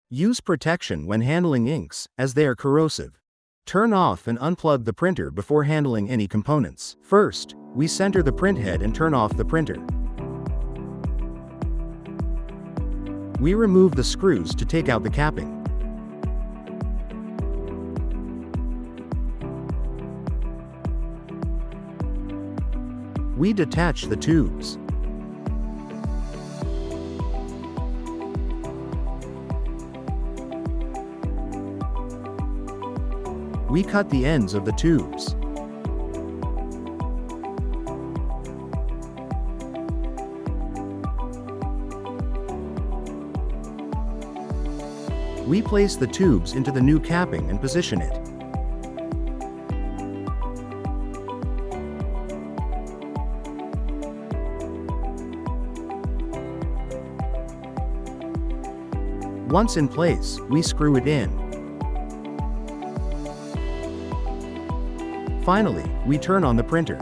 Use protection when handling inks, as they are corrosive. Turn off and unplug the printer before handling any components. First, we center the print head and turn off the printer. We remove the screws to take out the capping. We detach the tubes. We cut the ends of the tubes. We place the tubes into the new capping and position it. Once in place, we screw it in. Finally, we turn on the printer.